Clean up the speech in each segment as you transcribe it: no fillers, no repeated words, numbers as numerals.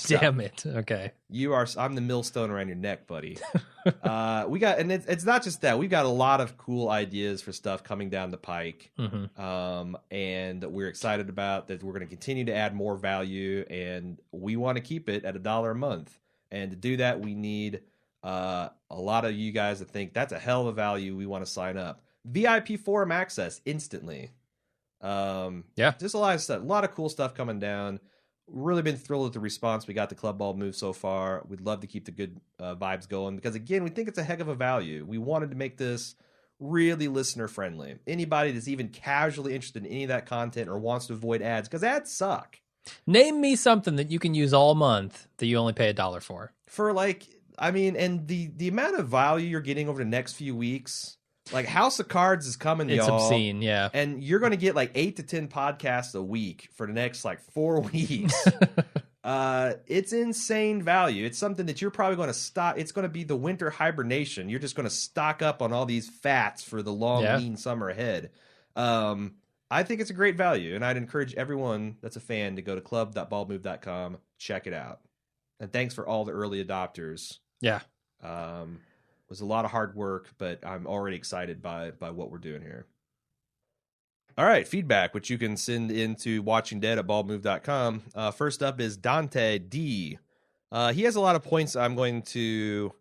Damn it. Okay. I'm the millstone around your neck, buddy. It's not just that. We've got a lot of cool ideas for stuff coming down the pike. And we're excited about that. We're going to continue to add more value, and we want to keep it at $1 a month. And to do that, we need a lot of you guys to think that's a hell of a value. We want to sign up. VIP forum access instantly. Just a lot of stuff, a lot of cool stuff coming down. Really been thrilled with the response we got to Club Ball Move so far. We'd love to keep the good vibes going because, again, we think it's a heck of a value. We wanted to make this really listener friendly. Anybody that's even casually interested in any of that content or wants to avoid ads, because ads suck. Name me something that you can use all month that you only pay $1 for. And the amount of value you're getting over the next few weeks. Like, House of Cards is coming, it's y'all. It's obscene, yeah. And you're going to get like 8 to 10 podcasts a week for the next 4 weeks. It's insane value. It's something that you're probably going to stock. It's going to be the winter hibernation. You're just going to stock up on all these fats for the long, lean summer ahead. I think it's a great value, and I'd encourage everyone that's a fan to go to club.baldmove.com, check it out. And thanks for all the early adopters. Yeah. It was a lot of hard work, but I'm already excited by what we're doing here. All right, feedback, which you can send into watchingdead@baldmove.com. First up is Dante D. He has a lot of points I'm going to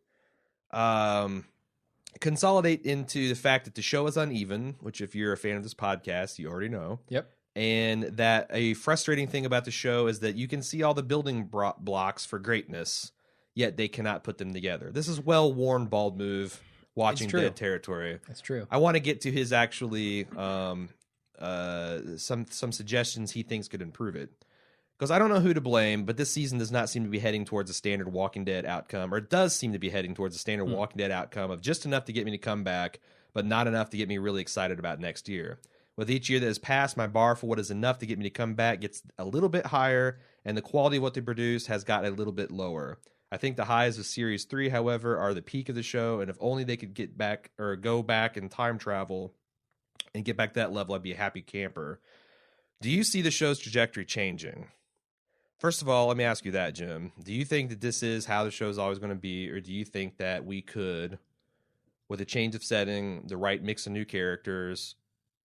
consolidate into the fact that the show is uneven, which if you're a fan of this podcast, you already know. Yep. And that a frustrating thing about the show is that you can see all the building blocks for greatness, yet they cannot put them together. This is well-worn Bald Move Watching Dead territory. That's true. I want to get to his actually some suggestions he thinks could improve it. Because I don't know who to blame, but this season does not seem to be heading towards a standard Walking Dead outcome, or it does seem to be heading towards a standard Walking Dead outcome of just enough to get me to come back, but not enough to get me really excited about next year. With each year that has passed, my bar for what is enough to get me to come back gets a little bit higher, and the quality of what they produce has got a little bit lower. I think the highs of Series 3, however, are the peak of the show, and if only they could get back or go back and time travel and get back to that level, I'd be a happy camper. Do you see the show's trajectory changing? First of all, let me ask you that, Jim. Do you think that this is how the show is always going to be, or do you think that we could, with a change of setting, the right mix of new characters,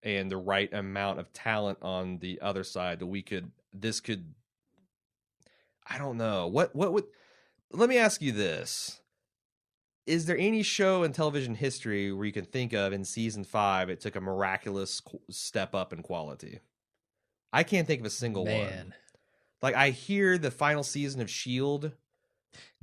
and the right amount of talent on the other side, that I don't know. What would... Let me ask you this. Is there any show in television history where you can think of in season 5 it took a miraculous step up in quality? I can't think of a single one. Like, I hear the final season of S.H.I.E.L.D.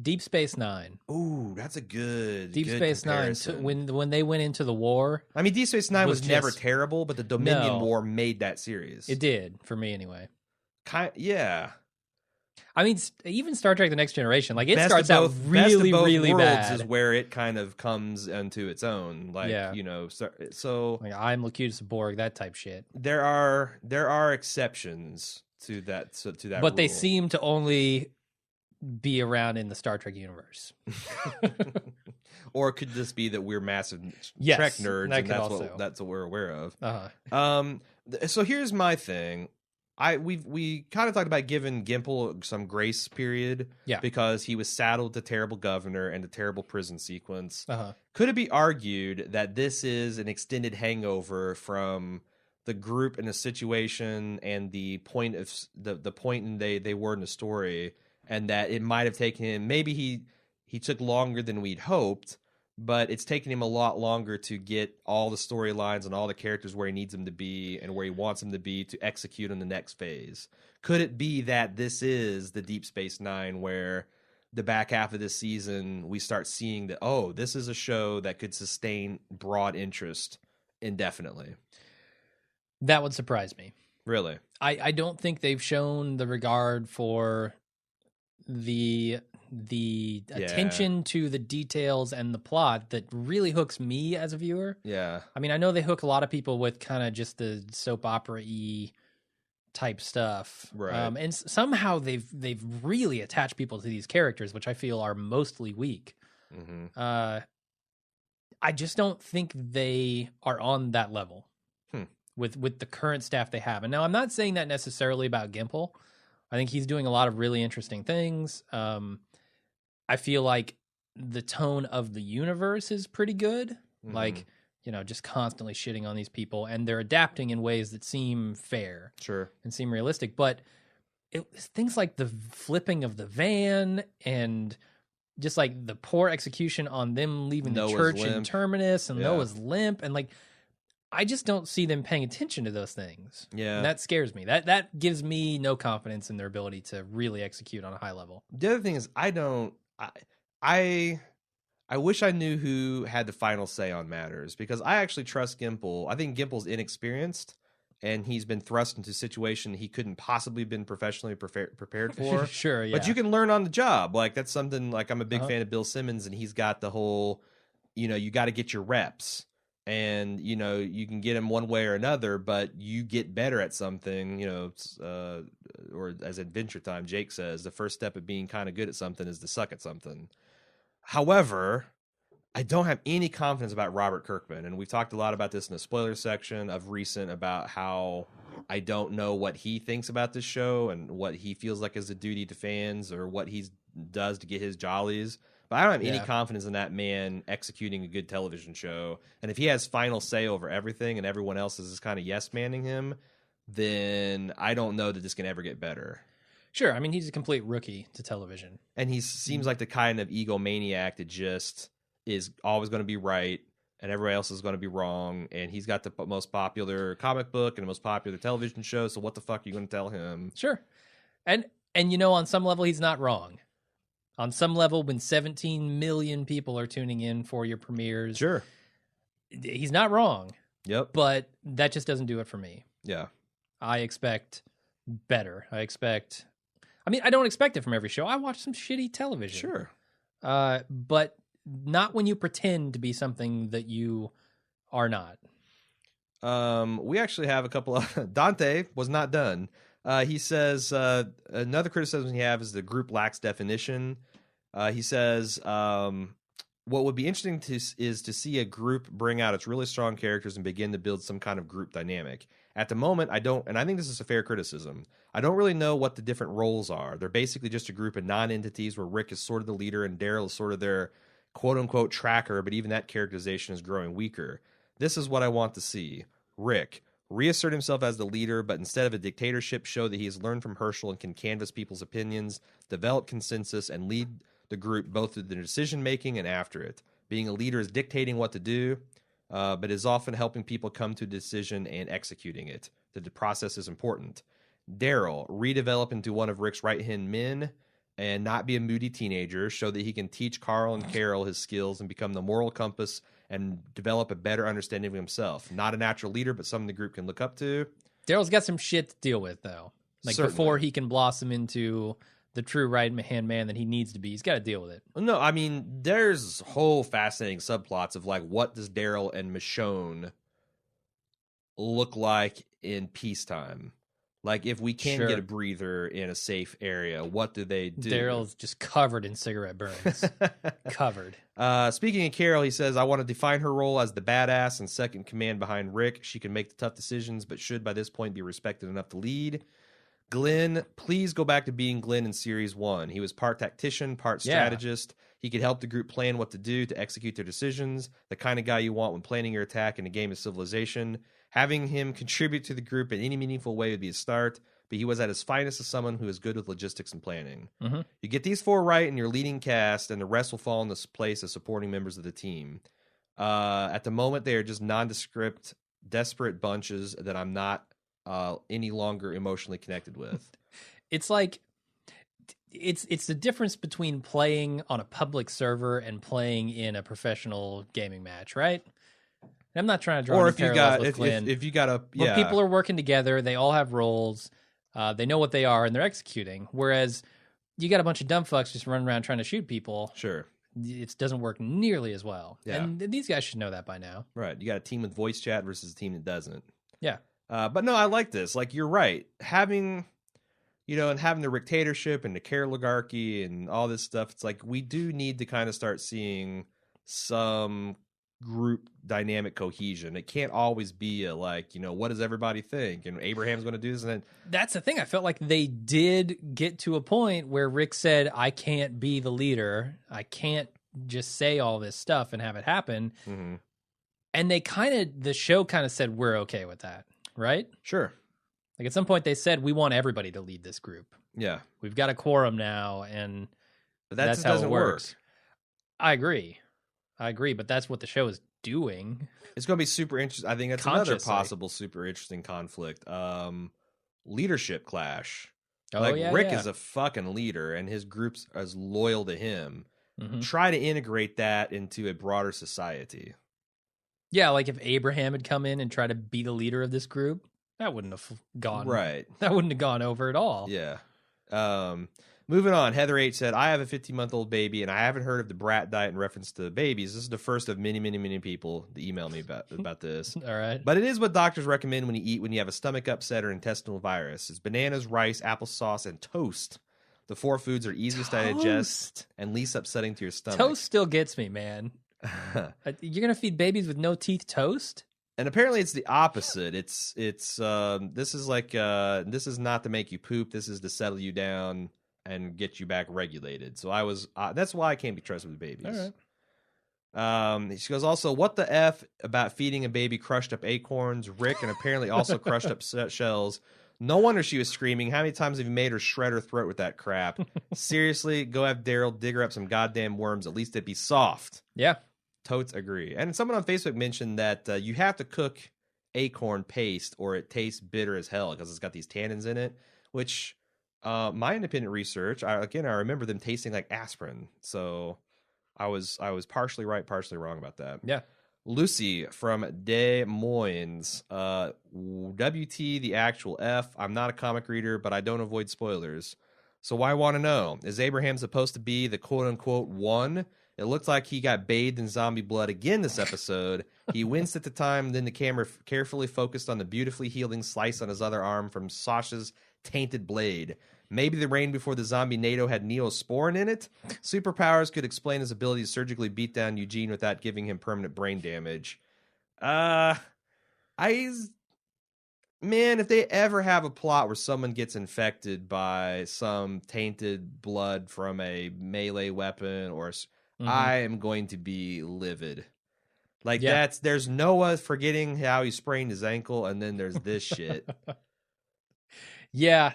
Deep Space Nine. Ooh, that's a good Deep Space comparison. Nine. When they went into the war. I mean, Deep Space Nine was never terrible, but the Dominion War made that series. It did, for me anyway. Yeah. I mean, even Star Trek: The Next Generation, like it starts out really, really bad. Is where it kind of comes into its own, like so. Like, I'm Locutus Borg, that type shit. There are exceptions to that. But rule. They seem to only be around in the Star Trek universe. Or could this be that we're massive Trek nerds, and that's what we're aware of? So here's my thing. We kind of talked about giving Gimple some grace period, because he was saddled with the terrible governor and the terrible prison sequence. Could it be argued that this is an extended hangover from the group in a situation and the point of the point in they were in the story, and that it might have taken him, maybe he took longer than we'd hoped, but it's taken him a lot longer to get all the storylines and all the characters where he needs them to be and where he wants them to be to execute in the next phase? Could it be that this is the Deep Space Nine, where the back half of this season we start seeing that, oh, this is a show that could sustain broad interest indefinitely? That would surprise me. Really? I don't think they've shown the regard for the attention to the details and the plot that really hooks me as a viewer. Yeah. I mean, I know they hook a lot of people with kind of just the soap opera-y type stuff. Right. And somehow they've really attached people to these characters, which I feel are mostly weak. I just don't think they are on that level with the current staff they have. And now I'm not saying that necessarily about Gimple. I think he's doing a lot of really interesting things. I feel like the tone of the universe is pretty good. Mm-hmm. Like, just constantly shitting on these people, and they're adapting in ways that seem fair, Sure, and seem realistic. But things like the flipping of the van and just like the poor execution on them leaving the church in Terminus and Noah's limp, and like I just don't see them paying attention to those things. Yeah, and that scares me. That gives me no confidence in their ability to really execute on a high level. The other thing is I wish I knew who had the final say on matters, because I actually trust Gimple. I think Gimple's inexperienced, and he's been thrust into a situation he couldn't possibly been professionally prepared for. Sure, yeah. But you can learn on the job. Like, that's something, like, I'm a big fan of Bill Simmons, and he's got the whole, you got to get your reps. And, you can get them one way or another, but you get better at something, or as Adventure Time, Jake says, the first step of being kind of good at something is to suck at something. However, I don't have any confidence about Robert Kirkman, and we've talked a lot about this in the spoiler section of recent, about how I don't know what he thinks about this show and what he feels like is a duty to fans, or what he does to get his jollies. But I don't have any confidence in that man executing a good television show. And if he has final say over everything and everyone else is just kind of yes-manning him, then I don't know that this can ever get better. Sure. I mean, he's a complete rookie to television. And he seems like the kind of egomaniac that just is always going to be right and everybody else is going to be wrong. And he's got the most popular comic book and the most popular television show. So what the fuck are you going to tell him? Sure. And on some level, he's not wrong. On some level, when 17 million people are tuning in for your premieres, sure, he's not wrong. Yep. But that just doesn't do it for me. Yeah. I expect better. I don't expect it from every show. I watch some shitty television. Sure. But not when you pretend to be something that you are not. We actually have a couple of... Dante was not done. He says, another criticism he has is the group lacks definition. He says, what would be interesting is to see a group bring out its really strong characters and begin to build some kind of group dynamic. At the moment, I don't, and I think this is a fair criticism, I don't really know what the different roles are. They're basically just a group of non-entities where Rick is sort of the leader and Daryl is sort of their quote-unquote tracker, but even that characterization is growing weaker. This is what I want to see. Rick, reassert himself as the leader, but instead of a dictatorship, show that he has learned from Herschel and can canvass people's opinions, develop consensus, and lead the group both through the decision-making and after it. Being a leader is dictating what to do, but is often helping people come to a decision and executing it. The process is important. Daryl, redevelop into one of Rick's right-hand men and not be a moody teenager, show that he can teach Carl and Carol his skills and become the moral compass and develop a better understanding of himself. Not a natural leader, but someone the group can look up to. Daryl's got some shit to deal with, though. Before he can blossom into the true right-hand man that he needs to be, he's got to deal with it. No, I mean, there's whole fascinating subplots of, like, what does Daryl and Michonne look like in peacetime? Like, if we can't get a breather in a safe area, what do they do? Daryl's just covered in cigarette burns. Covered. Speaking of Carol, he says, I want to define her role as the badass and second command behind Rick. She can make the tough decisions, but should by this point be respected enough to lead. Glenn, please go back to being Glenn in Series 1. He was part tactician, part strategist. He could help the group plan what to do to execute their decisions, the kind of guy you want when planning your attack in a game of Civilization. Having him contribute to the group in any meaningful way would be a start, but he was at his finest as someone who is good with logistics and planning. Mm-hmm. You get these four right in your leading cast, and the rest will fall into place as supporting members of the team. At the moment, they are just nondescript, desperate bunches that I'm not any longer emotionally connected with. It's like it's the difference between playing on a public server and playing in a professional gaming match, right? And I'm not trying to draw any parallels with Glenn. If you got a but people are working together, they all have roles, they know what they are, and they're executing. Whereas you got a bunch of dumb fucks just running around trying to shoot people. Sure. It doesn't work nearly as well. Yeah. And these guys should know that by now. Right. You got a team with voice chat versus a team that doesn't. Yeah. But no, I like this. Like, you're right. Having, and having the dictatorship and the oligarchy and all this stuff, it's like we do need to kind of start seeing some group dynamic cohesion. It can't always be a like, what does everybody think? And Abraham's going to do this. And then that's the thing. I felt like they did get to a point where Rick said, I can't be the leader. I can't just say all this stuff and have it happen. Mm-hmm. And the show kind of said, we're okay with that. Right? Sure. Like at some point they said, we want everybody to lead this group. Yeah. We've got a quorum now. And but that that's how doesn't it works. Work. I agree, but that's what the show is doing. It's going to be super interesting. I think that's another possible super interesting conflict. Leadership clash. Rick is a fucking leader, and his group's as loyal to him. Mm-hmm. Try to integrate that into a broader society. Yeah, like if Abraham had come in and tried to be the leader of this group, that wouldn't have gone right. That wouldn't have gone over at all. Yeah. Moving on, Heather H. said, I have a 15-month-old baby, and I haven't heard of the brat diet in reference to babies. This is the first of many, many, many people to email me about this. All right. But it is what doctors recommend when you eat when you have a stomach upset or intestinal virus. It's bananas, rice, applesauce, and toast. The 4 foods are easiest to digest and least upsetting to your stomach. Toast still gets me, man. You're going to feed babies with no teeth toast? And apparently it's the opposite. This is this is not to make you poop. This is to settle you down and get you back regulated. So that's why I can't be trusted with babies. All right. She goes, also, what the F about feeding a baby crushed up acorns, Rick, and apparently also crushed up shells. No wonder she was screaming. How many times have you made her shred her throat with that crap? Seriously, go have Daryl dig her up some goddamn worms. At least it'd be soft. Yeah. Totes agree. And someone on Facebook mentioned that you have to cook acorn paste or it tastes bitter as hell because it's got these tannins in it, which... my independent research, I remember them tasting like aspirin. So I was partially right, partially wrong about that. Yeah. Lucy from Des Moines. WT the actual F. I'm not a comic reader, but I don't avoid spoilers. So I want to know, is Abraham supposed to be the quote-unquote one? It looked like he got bathed in zombie blood again this episode. He winced at the time, then the camera carefully focused on the beautifully healing slice on his other arm from Sasha's tainted blade. Maybe the rain before the zombie NATO had Neosporin in it? Superpowers could explain his ability to surgically beat down Eugene without giving him permanent brain damage. Man, if they ever have a plot where someone gets infected by some tainted blood from a melee weapon, or I am going to be livid. There's Noah forgetting how he sprained his ankle, and then there's this shit. Yeah,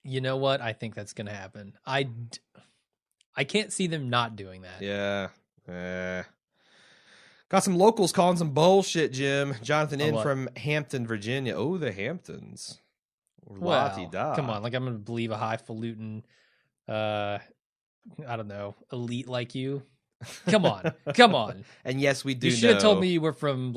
you know what? I think that's going to happen. I can't see them not doing that. Yeah. Got some locals calling some bullshit, Jim. Jonathan in from Hampton, Virginia. Oh, the Hamptons. La-ti-da. Come on. I'm going to believe a highfalutin, I don't know, elite like you. Come on. And yes, we do You should have told me you were from,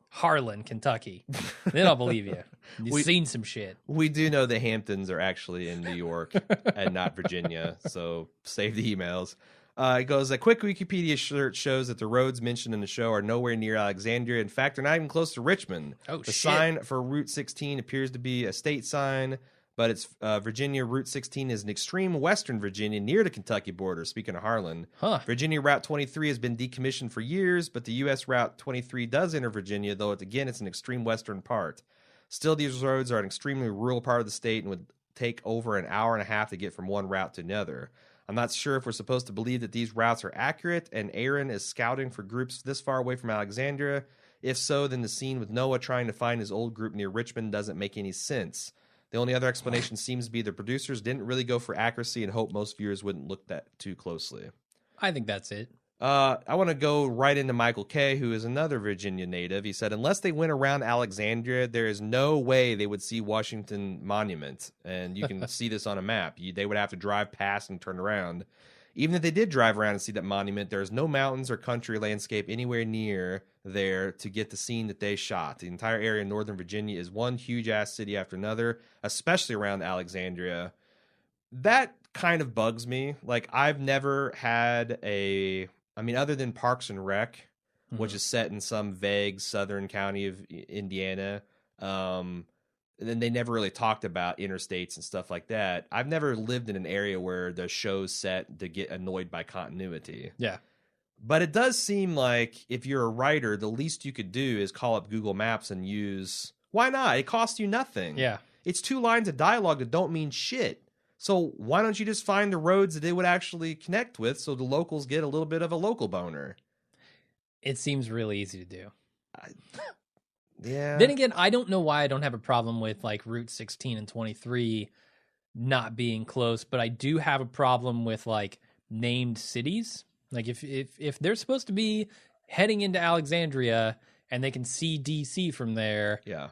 Harlan, Kentucky. Then I'll believe you. You've seen some shit. We do know the Hamptons are actually in New York and not Virginia, so save the emails. It goes, a quick Wikipedia search shows that the roads mentioned in the show are nowhere near Alexandria. In fact, they're not even close to Richmond. Oh, the shit. sign for Route 16 appears to be a state sign, but it's Virginia. Route 16 is in extreme western Virginia near the Kentucky border, speaking of Harlan. Huh. Virginia Route 23 has been decommissioned for years, but the U.S. Route 23 does enter Virginia, though it's an extreme western part. Still, these roads are an extremely rural part of the state and would take over an hour and a half to get from one route to another. I'm not sure if we're supposed to believe that these routes are accurate and Aaron is scouting for groups this far away from Alexandria. If so, then the scene with Noah trying to find his old group near Richmond doesn't make any sense. The only other explanation seems to be the producers didn't really go for accuracy and hope most viewers wouldn't look that too closely. I think that's it. I want to go right into Michael K., who is another Virginia native. He said, unless they went around Alexandria, there is no way they would see Washington Monument. And you can see this on a map. They would have to drive past and turn around. Even if they did drive around and see that monument, there's no mountains or country landscape anywhere near there to get the scene that they shot. The entire area in Northern Virginia is one huge-ass city after another, especially around Alexandria. That kind of bugs me. I've never had other than Parks and Rec, which is set in some vague southern county of Indiana, and then they never really talked about interstates and stuff like that. I've never lived in an area where the show's set to get annoyed by continuity. Yeah. But it does seem like if you're a writer, the least you could do is call up Google Maps and use. Why not? It costs you nothing. Yeah. It's 2 lines of dialogue that don't mean shit. So why don't you just find the roads that they would actually connect with so the locals get a little bit of a local boner? It seems really easy to do. Yeah. Then again, I don't know why I don't have a problem with like Route 16 and 23 not being close, but I do have a problem with like named cities. Like if they're supposed to be heading into Alexandria and they can see DC from there, yeah,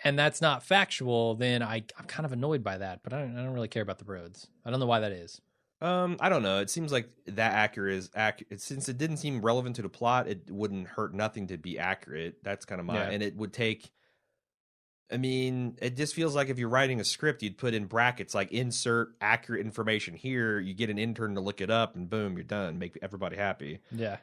and that's not factual, then I'm kind of annoyed by that. But I don't really care about the roads. I don't know why that is. I don't know. It seems like that accurate is accurate. Since it didn't seem relevant to the plot, it wouldn't hurt nothing to be accurate. That's kind of and it would take. I mean, it just feels like if you're writing a script, you'd put in brackets like insert accurate information here. You get an intern to look it up, and boom, you're done. Make everybody happy. Yeah.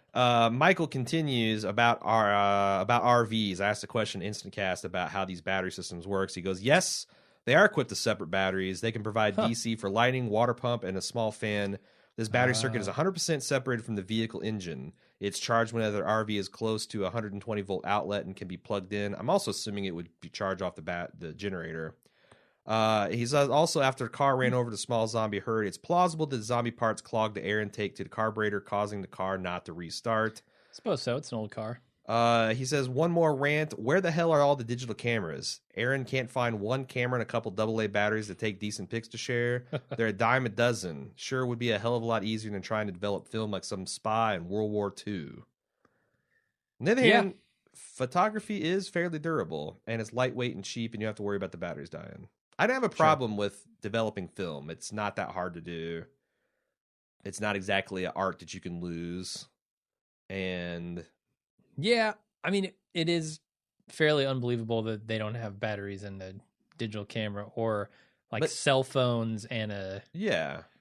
Michael continues about RVs. I asked a question in InstantCast about how these battery systems works. He goes, yes, they are equipped with separate batteries. They can provide DC for lighting, water pump, and a small fan. This battery circuit is 100% separated from the vehicle engine. It's charged whenever the RV is close to a 120 volt outlet and can be plugged in. I'm also assuming it would be charged off the generator. He says also after a car ran over the small zombie herd, it's plausible that the zombie parts clogged the air intake to the carburetor, causing the car not to restart. Suppose so. It's an old car. He says, one more rant. Where the hell are all the digital cameras? Aaron can't find one camera and a couple AA batteries to take decent pics to share. They're a dime a dozen. Sure would be a hell of a lot easier than trying to develop film like some spy in World War II. On the other hand, photography is fairly durable, and it's lightweight and cheap, and you don't have to worry about the batteries dying. I don't have a problem with developing film. It's not that hard to do. It's not exactly an art that you can lose. And... yeah, I mean, it is fairly unbelievable that they don't have batteries in the digital camera or like cell phones and a charger.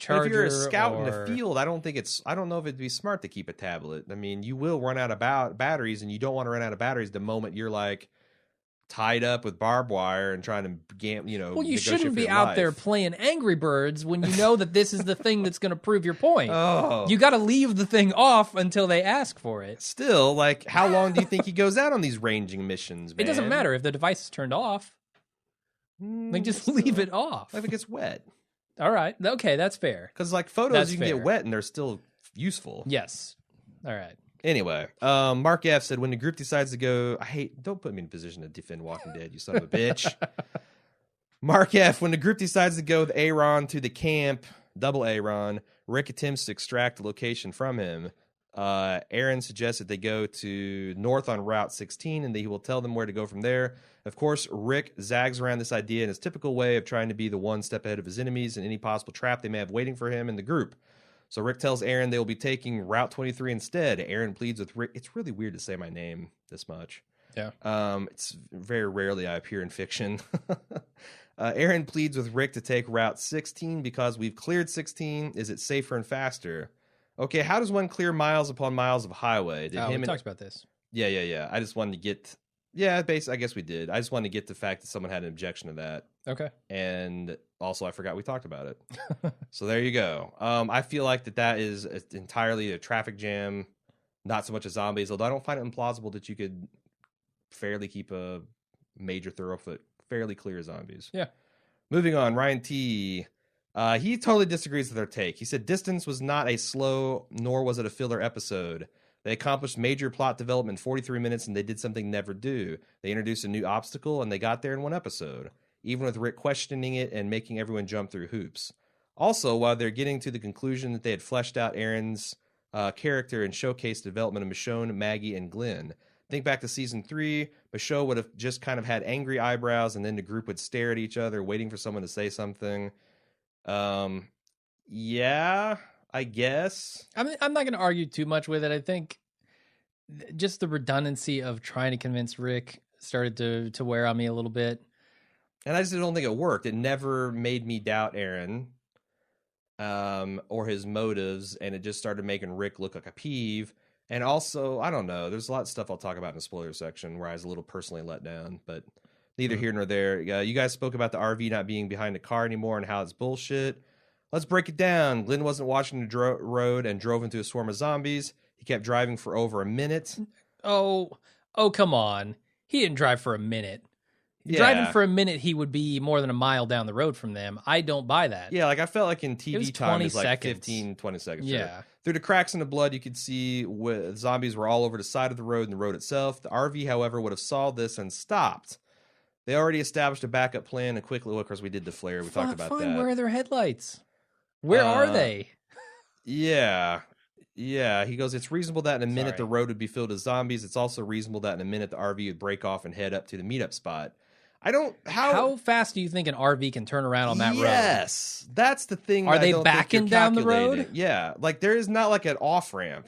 But if you're a scout in the field, I don't know if it'd be smart to keep a tablet. I mean, you will run out of batteries, and you don't want to run out of batteries the moment you're like tied up with barbed wire and trying to well, you shouldn't be out there playing Angry Birds when you know that this is the thing that's going to prove your point. Oh, you got to leave the thing off until they ask for it. Still, like, how long do you think he goes out on these ranging missions, man? It doesn't matter if the device is turned off. Like, just leave it off. If it gets wet. All right. Okay, that's fair. Because, like, photos, you can get wet and they're still useful. Yes. All right. Anyway, Mark F. said, when the group decides to go... don't put me in a position to defend Walking Dead, you son of a bitch. Mark F. When the group decides to go with Aaron to the camp, double Aaron, Rick attempts to extract the location from him. Aaron suggests that they go to north on Route 16 and that he will tell them where to go from there. Of course, Rick zags around this idea in his typical way of trying to be the one step ahead of his enemies and any possible trap they may have waiting for him and the group. So Rick tells Aaron they will be taking Route 23 instead. Aaron pleads with Rick. It's really weird to say my name this much. Yeah. It's very rarely I appear in fiction. Aaron pleads with Rick to take Route 16 because we've cleared 16. Is it safer and faster? Okay, how does one clear miles upon miles of highway? We talked about this. Yeah. I just wanted to get... yeah, basically, I guess we did. I just wanted to get the fact that someone had an objection to that. Okay. And also, I forgot we talked about it. So there you go. I feel like that is entirely a traffic jam, not so much as zombies, although I don't find it implausible that you could fairly keep a major thoroughfare fairly clear of zombies. Yeah. Moving on, Ryan T. He totally disagrees with our take. He said, Distance was not a slow, nor was it a filler episode. They accomplished major plot development in 43 minutes, and they did something never do. They introduced a new obstacle, and they got there in one episode, even with Rick questioning it and making everyone jump through hoops. Also, while they're getting to the conclusion that they had fleshed out Aaron's character and showcased the development of Michonne, Maggie, and Glenn. Think back to season 3, Michonne would have just kind of had angry eyebrows, and then the group would stare at each other, waiting for someone to say something. Yeah... I guess. I'm not going to argue too much with it. I think just the redundancy of trying to convince Rick started to wear on me a little bit. And I just don't think it worked. It never made me doubt Aaron or his motives, and it just started making Rick look like a peeve. And also, I don't know, there's a lot of stuff I'll talk about in the spoiler section where I was a little personally let down, but neither here nor there. You guys spoke about the RV not being behind the car anymore and how it's bullshit. Let's break it down. Glenn wasn't watching the road and drove into a swarm of zombies. He kept driving for over a minute. Oh, come on. He didn't drive for a minute. Yeah. Driving for a minute, he would be more than a mile down the road from them. I don't buy that. Yeah, like I felt like in TV time, it's like seconds. 15, 20 seconds. Yeah. Sure. Through the cracks in the blood, you could see zombies were all over the side of the road and the road itself. The RV, however, would have saw this and stopped. They already established a backup plan and quickly, of course, we did the flare. We talked about that. Where are their headlights? Where are they? Yeah. Yeah, he goes, it's reasonable that in a minute the road would be filled with zombies. It's also reasonable that in a minute the RV would break off and head up to the meetup spot. How fast do you think an RV can turn around on that road? Yes, that's the thing. Are they backing down the road? Yeah, like there is not like an off ramp.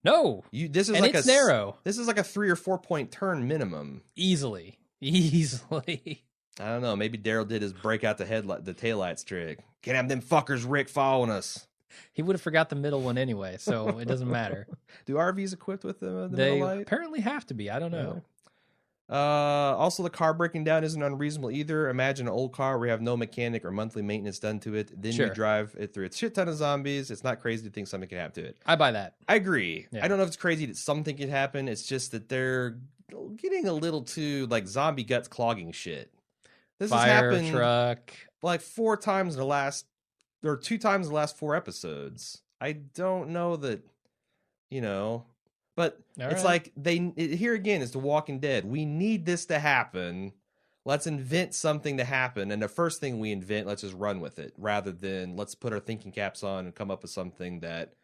No, this is and like it's narrow. This is like a 3 or 4 point turn minimum. Easily. I don't know. Maybe Daryl did his break out the taillights trick. Can't have them fuckers Rick following us. He would have forgot the middle one anyway, so it doesn't matter. Do RVs equipped with the middle light? They apparently have to be. I don't know. Yeah. Also, the car breaking down isn't unreasonable either. Imagine an old car where you have no mechanic or monthly maintenance done to it. Then you drive it through a shit ton of zombies. It's not crazy to think something could happen to it. I buy that. I agree. Yeah. I don't know if it's crazy that something could happen. It's just that they're getting a little too like zombie guts clogging shit. This has happened truck like 4 times in the last, or 2 times in the last 4 episodes. I don't know that, but it's like here again is The Walking Dead. We need this to happen. Let's invent something to happen. And the first thing we invent, let's just run with it rather than let's put our thinking caps on and come up with something that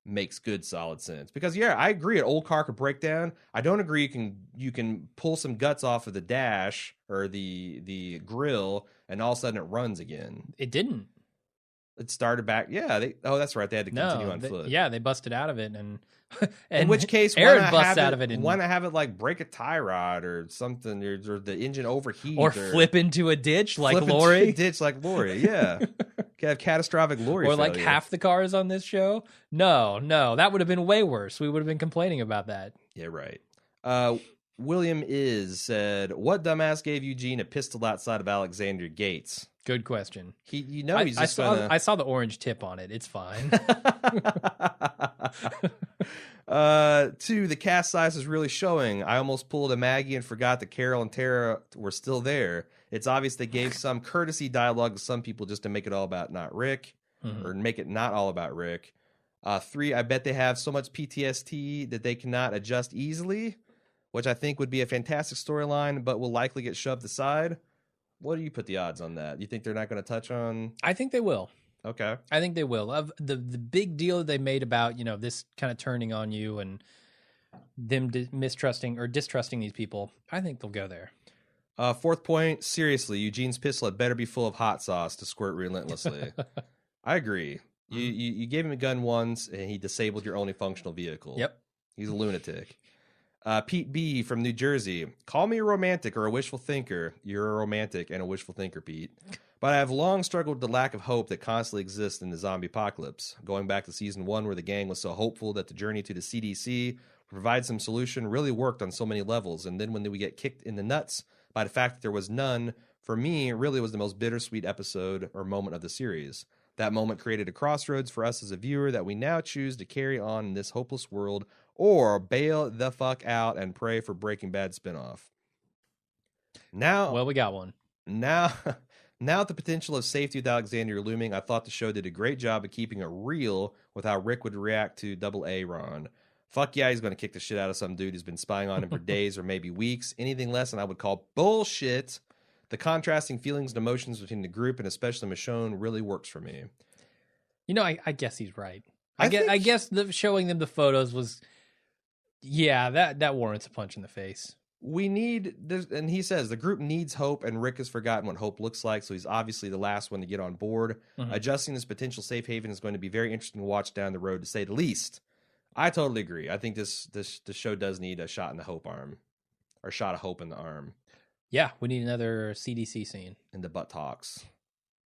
makes good solid sense. Because I agree an old car could break down. I don't agree you can pull some guts off of the dash or the grill and all of a sudden it runs again. It didn't. It started back. Yeah. That's right. They had to continue on foot. Yeah. They busted out of it. And in which case, Aaron busts out of it. Why not have it like break a tie rod or something, or the engine overheat, or flip into a ditch like Lori? Yeah. Have catastrophic Lori or failure. like half the cars on this show. No, that would have been way worse. We would have been complaining about that. Yeah, right. William said, "What dumbass gave Eugene a pistol outside of Alexandria Gates?" Good question. I saw the orange tip on it. It's fine. 2, the cast size is really showing. I almost pulled a Maggie and forgot that Carol and Tara were still there. It's obvious they gave some courtesy dialogue to some people just to make it all about not Rick, or make it not all about Rick. 3, I bet they have so much PTSD that they cannot adjust easily, which I think would be a fantastic storyline, but will likely get shoved aside. What do you put the odds on that? You think they're not going to touch on? I think they will. Okay. I think they will. Of the big deal they made about, this kind of turning on you and them mistrusting or distrusting these people, I think they'll go there. 4th point, seriously, Eugene's pistol had better be full of hot sauce to squirt relentlessly. I agree. You gave him a gun once, and he disabled your only functional vehicle. Yep. He's a lunatic. Pete B. from New Jersey. Call me a romantic or a wishful thinker. You're a romantic and a wishful thinker, Pete. But I have long struggled with the lack of hope that constantly exists in the zombie apocalypse. Going back to season 1 where the gang was so hopeful that the journey to the CDC would provide some solution really worked on so many levels. And then when we get kicked in the nuts by the fact that there was none, for me, it really was the most bittersweet episode or moment of the series. That moment created a crossroads for us as a viewer that we now choose to carry on in this hopeless world or bail the fuck out and pray for Breaking Bad spinoff. Now, well, we got one. Now, with the potential of safety with Alexandria looming, I thought the show did a great job of keeping it real with how Rick would react to Double A Ron. Fuck yeah, he's going to kick the shit out of some dude who's been spying on him for days or maybe weeks. Anything less than I would call bullshit. The contrasting feelings and emotions between the group and especially Michonne really works for me. I guess he's right. I guess showing them the photos was, that warrants a punch in the face. We need this, and he says the group needs hope, and Rick has forgotten what hope looks like, so he's obviously the last one to get on board. Adjusting this potential safe haven is going to be very interesting to watch down the road, to say the least. I totally agree. I think this show does need a shot in the hope arm, or shot of hope in the arm. Yeah, we need another CDC scene in the buttocks.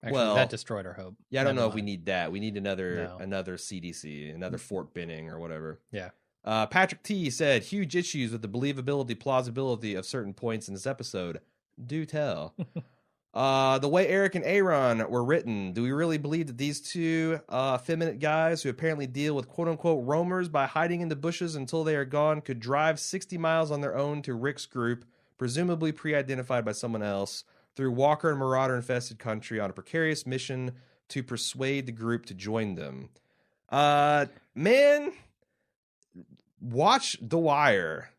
Actually, that destroyed our hope. Yeah, I don't know if we need that. We need another CDC, another Fort Benning or whatever. Yeah. Patrick T said, huge issues with the believability, plausibility of certain points in this episode. Do tell. The way Eric and Aaron were written, do we really believe that these two effeminate guys who apparently deal with quote-unquote roamers by hiding in the bushes until they are gone could drive 60 miles on their own to Rick's group, presumably pre-identified by someone else, through Walker and Marauder-infested country on a precarious mission to persuade the group to join them? Man, watch The Wire.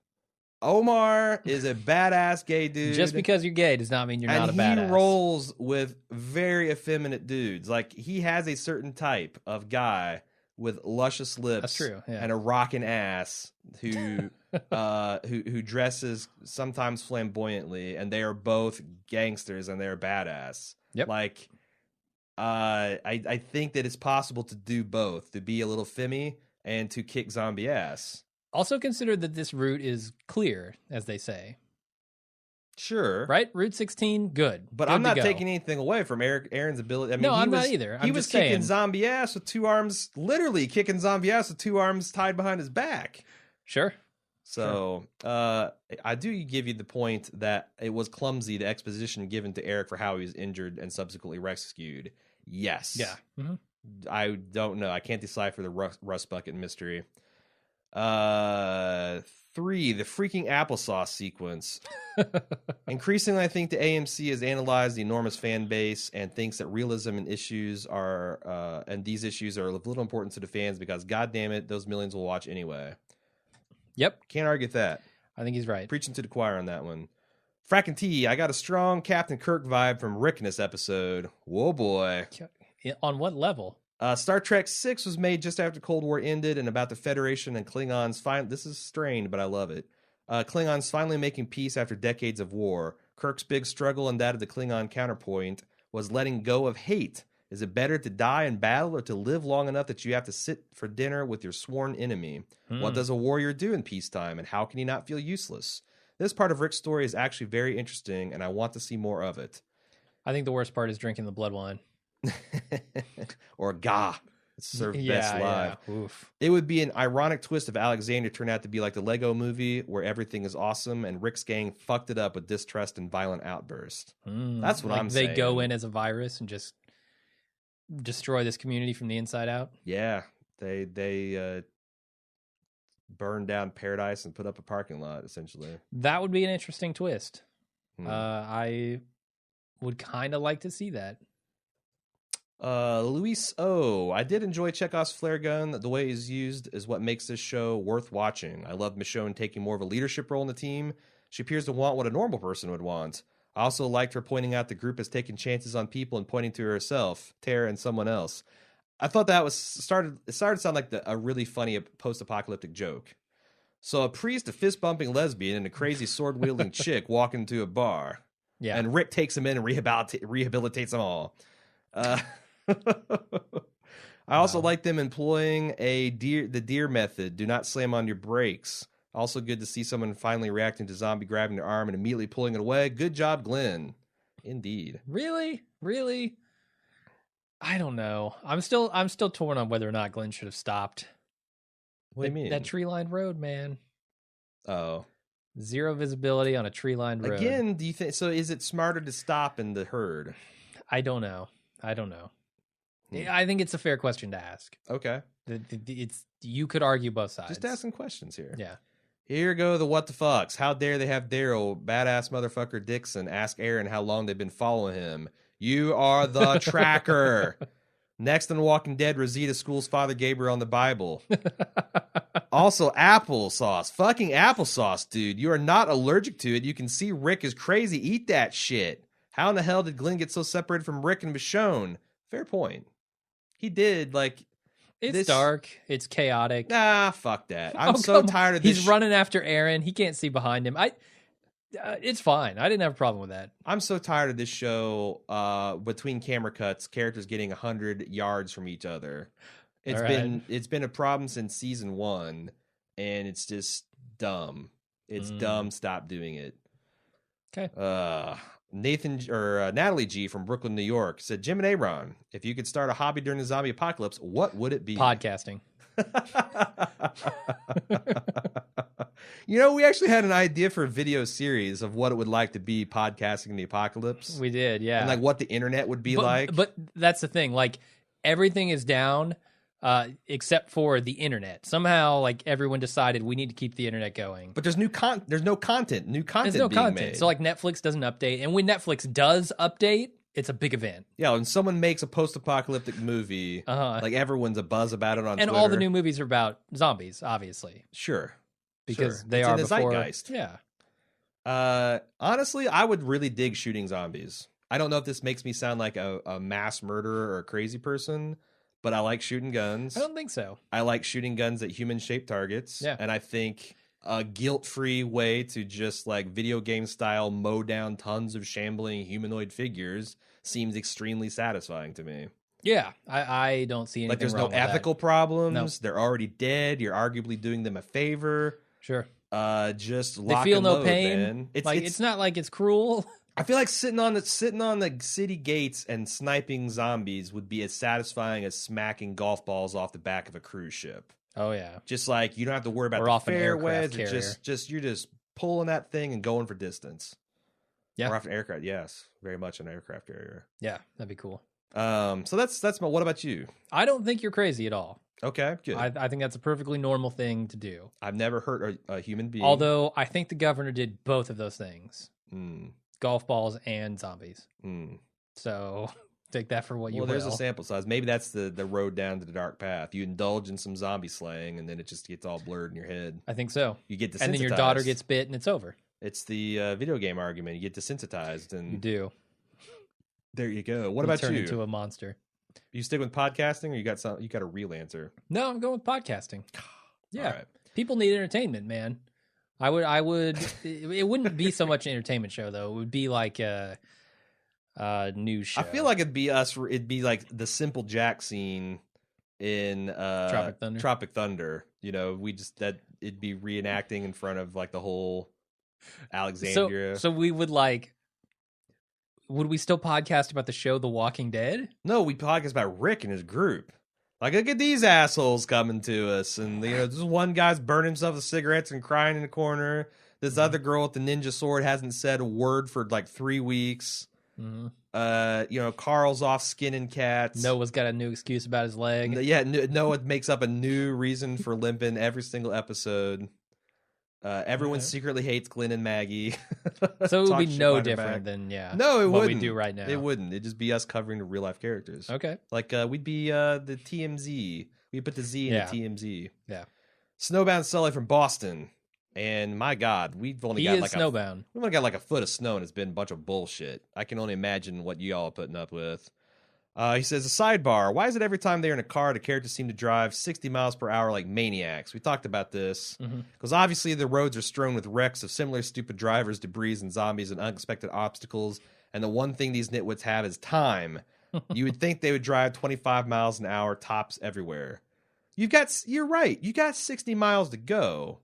Omar is a badass gay dude. Just because you're gay does not mean you're not a badass. And he rolls with very effeminate dudes. Like, he has a certain type of guy with luscious lips. That's true, yeah. And a rockin' ass who who dresses sometimes flamboyantly, and they are both gangsters and they're badass. Yep. Like, I think that it's possible to do both, to be a little femmy and to kick zombie ass. Also consider that this route is clear, as they say. Sure. Right? Route 16, good. But good I'm not taking anything away from Aaron's ability. I mean, no, I'm not either. He was kicking zombie ass with two arms, literally kicking zombie ass with two arms tied behind his back. Sure. So I do give you the point that it was clumsy, the exposition given to Eric for how he was injured and subsequently rescued. Yes. Yeah. Mm-hmm. I don't know. I can't decipher the rust bucket mystery. 3, the freaking applesauce sequence. Increasingly, I think the AMC has analyzed the enormous fan base and thinks that realism and issues are, and these issues are of little importance to the fans because, God damn it, those millions will watch anyway. Yep. Can't argue with that. I think he's right. Preaching to the choir on that one. Frackin' T, I got a strong Captain Kirk vibe from Rick in this episode. Whoa, boy. On what level? Star Trek VI was made just after Cold War ended and about the Federation and Klingons. This is strained, but I love it. Klingons finally making peace after decades of war. Kirk's big struggle and that of the Klingon counterpoint was letting go of hate. Is it better to die in battle or to live long enough that you have to sit for dinner with your sworn enemy? What does a warrior do in peacetime, and how can he not feel useless? This part of Rick's story is actually very interesting, and I want to see more of it. I think the worst part is drinking the blood wine. Or Gah. It's served best live. Yeah. Oof. It would be an ironic twist if Alexander turned out to be like the Lego movie where everything is awesome and Rick's gang fucked it up with distrust and violent outbursts. That's what I'm saying. They go in as a virus and just destroy this community from the inside out. Yeah. They burn down paradise and put up a parking lot, essentially. That would be an interesting twist. I would kind of like to see that. Luis O. I did enjoy Chekhov's flare gun. The way he's used is what makes this show worth watching. I love Michonne taking more of a leadership role in the team. She appears to want what a normal person would want. I also liked her pointing out the group has taken chances on people and pointing to herself, Tara, and someone else. I thought that started to sound like a really funny post-apocalyptic joke. So a priest, a fist-bumping lesbian, and a crazy sword-wielding chick walk into a bar. Yeah. And Rick takes them in and rehabilitates them all. I also like them employing the deer method. Do not slam on your brakes. Also good to see someone finally reacting to zombie grabbing their arm and immediately pulling it away. Good job, Glenn. Indeed. Really? I don't know. I'm still torn on whether or not Glenn should have stopped. What do you mean? That tree-lined road, man. Oh. Zero visibility on a tree-lined road. Again, do you think so? Is it smarter to stop in the herd? I don't know. I think it's a fair question to ask. Okay. You could argue both sides. Just asking questions here. Yeah. Here go the what the fucks. How dare they have Daryl, badass motherfucker Dixon, ask Aaron how long they've been following him. You are the tracker. Next on Walking Dead, Rosita schools Father Gabriel on the Bible. Also, applesauce. Fucking applesauce, dude. You are not allergic to it. You can see Rick is crazy. Eat that shit. How in the hell did Glenn get so separated from Rick and Michonne? Fair point. He did, It's dark. It's chaotic. Nah, fuck that. I'm so tired of this. He's running after Aaron. He can't see behind him. It's fine. I didn't have a problem with that. I'm so tired of this show. Between camera cuts, characters getting 100 yards from each other. It's been a problem since season 1, and it's just dumb. It's dumb. Stop doing it. Okay. Natalie G from Brooklyn, New York said, Jim and Aaron, if you could start a hobby during the zombie apocalypse, what would it be? Podcasting. You know, we actually had an idea for a video series of what it would like to be podcasting in the apocalypse. We did, yeah. And like what the internet would be like. But that's the thing. Like everything is down except for the internet. Somehow, like everyone decided we need to keep the internet going. But there's no content. There's no content being made. So like Netflix doesn't update, and when Netflix does update, it's a big event. Yeah, when someone makes a post-apocalyptic movie, like everyone's a buzz about it on Twitter. And all the new movies are about zombies, obviously. Sure. Because they it's are in the before. zeitgeist. Yeah. Honestly, I would really dig shooting zombies. I don't know if this makes me sound like a mass murderer or a crazy person, but I like shooting guns. I don't think so. I like shooting guns at human-shaped targets. Yeah. And I think a guilt-free way to just like video game style mow down tons of shambling humanoid figures seems extremely satisfying to me. Yeah, I don't see anything like there's wrong no with ethical that. problems. No. They're already dead. You're arguably doing them a favor. Sure. Just They lock feel and no load, pain. man. It's not like it's cruel. I feel like sitting on the city gates and sniping zombies would be as satisfying as smacking golf balls off the back of a cruise ship. Oh yeah. Just like you don't have to worry about Or the off an aircraft fairways. Just you're just pulling that thing and going for distance. Yeah. Or off an aircraft. Yes, very much an aircraft carrier. Yeah, that'd be cool. So that's my. What about you? I don't think you're crazy at all. Okay, good. I think that's a perfectly normal thing to do. I've never hurt a human being. Although I think the governor did both of those things. Mm. Golf balls and zombies. Mm. So take that for what you will. Well, there's a sample size. Maybe that's the road down to the dark path. You indulge in some zombie slaying, and then it just gets all blurred in your head. I think so. You get desensitized. And then your daughter gets bit, and it's over. It's the video game argument. You get desensitized, and You do. there you go. What about turn you? into a monster. You stick with podcasting, or you got a real answer? No, I'm going with podcasting. Yeah, All right. People need entertainment, man. I would. It wouldn't be so much an entertainment show though. It would be like a news show. I feel like it'd be us. It'd be like the Simple Jack scene in Tropic Thunder. You know, it'd be reenacting in front of like the whole Alexandria. So we would like. Would we still podcast about the show The Walking Dead? No, we podcast about Rick and his group. Like, look at these assholes coming to us. And, this one guy's burning himself with cigarettes and crying in the corner. This other girl with the ninja sword hasn't said a word for like 3 weeks. Mm-hmm. Carl's off skinning cats. Noah's got a new excuse about his leg. Yeah, Noah makes up a new reason for limping every single episode. Everyone secretly hates Glenn and Maggie. So it would be no different than No, it what wouldn't. we do right now. It wouldn't. It'd just be us covering the real life characters. Okay. Like we'd be the TMZ. We put the Z in the TMZ. Yeah. Snowbound Sully from Boston. And my God, we've only got snowbound. We've only got like a foot of snow, and it's been a bunch of bullshit. I can only imagine what you all are putting up with. He says, a sidebar, why is it every time they're in a car, the characters seem to drive 60 miles per hour like maniacs? We talked about this. Because obviously the roads are strewn with wrecks of similar stupid drivers, debris, and zombies and unexpected obstacles. And the one thing these nitwits have is time. You would think they would drive 25 miles an hour tops everywhere. You're right. You got 60 miles to go.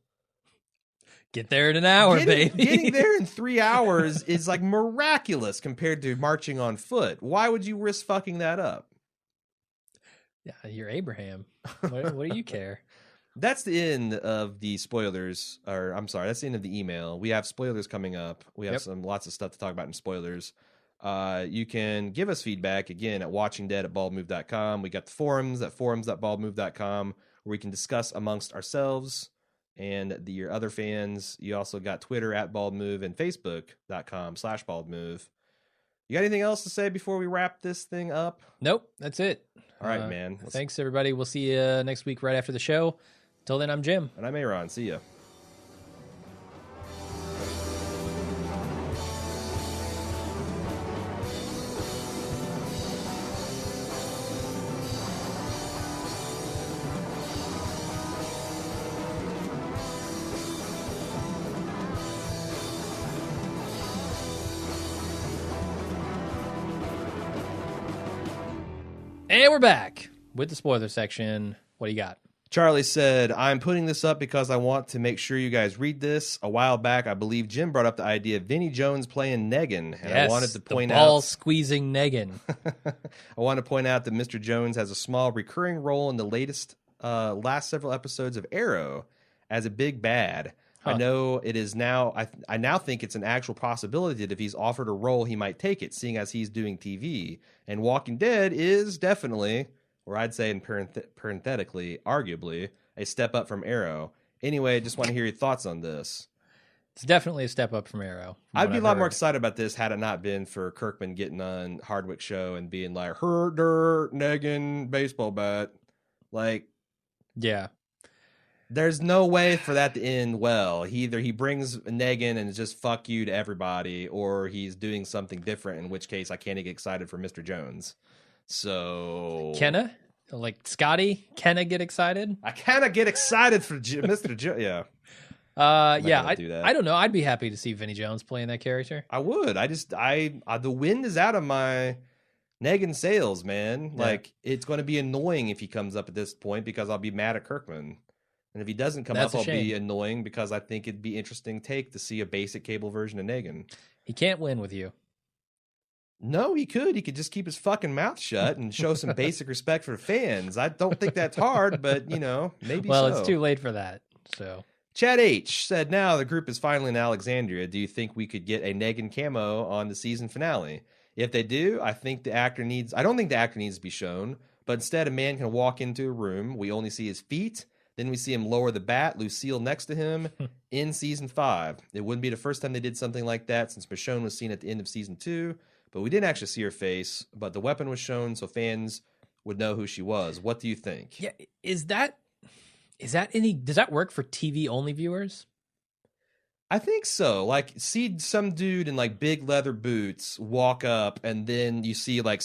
Get there in an hour, baby. Getting there in 3 hours is like miraculous compared to marching on foot. Why would you risk fucking that up? Yeah, you're Abraham. What do you care? That's the end of the spoilers. Or I'm sorry, that's the end of the email. We have spoilers coming up. We have lots of stuff to talk about in spoilers. You can give us feedback again at watchingdead@baldmove.com. We got the forums at forums.baldmove.com where we can discuss amongst ourselves and your other fans. You also got Twitter at baldmove and facebook.com/baldmove. You got anything else to say before we wrap this thing up? Nope, that's it. All right, man. Thanks, everybody. We'll see you next week right after the show. Till then, I'm Jim. And I'm Aaron. See ya. And we're back with the spoiler section. What do you got? Charlie said, I'm putting this up because I want to make sure you guys read this. A while back, I believe Jim brought up the idea of Vinnie Jones playing Negan. And yes, I wanted to point the ball-squeezing Negan. I want to point out that Mr. Jones has a small recurring role in the last several episodes of Arrow as a big bad. I know it is now. I now think it's an actual possibility that if he's offered a role, he might take it, seeing as he's doing TV. And Walking Dead is definitely, or I'd say in parenthetically, arguably, a step up from Arrow. Anyway, just want to hear your thoughts on this. It's definitely a step up from Arrow. I'd be a lot more excited about this had it not been for Kirkman getting on Hardwick's show and being like, "Herder, Negan, baseball bat." Like, yeah. There's no way for that to end well. Either he brings Negan and just fuck you to everybody, or he's doing something different, in which case I can't get excited for Mr. Jones. So... Kenna? Like Scotty? Kenna get excited? I kind of get excited for Mr. Jones, yeah. I don't know. I'd be happy to see Vinnie Jones playing that character. I would. The wind is out of my Negan sails, man. Yeah. Like, it's going to be annoying if he comes up at this point because I'll be mad at Kirkman. And if he doesn't come up, I'll be annoying because I think it'd be interesting take to see a basic cable version of Negan. He can't win with you. No, he could. He could just keep his fucking mouth shut and show some basic respect for the fans. I don't think that's hard, but, maybe Well, it's too late for that, so... Chad H. said, now the group is finally in Alexandria. Do you think we could get a Negan camo on the season finale? If they do, I don't think the actor needs to be shown, but instead a man can walk into a room. We only see his feet. Then we see him lower the bat, Lucille next to him in season 5. It wouldn't be the first time they did something like that since Michonne was seen at the end of season 2, but we didn't actually see her face, but the weapon was shown so fans would know who she was. What do you think? Yeah, does that work for TV only viewers? I think so. Like, see some dude in like big leather boots walk up, and then you see like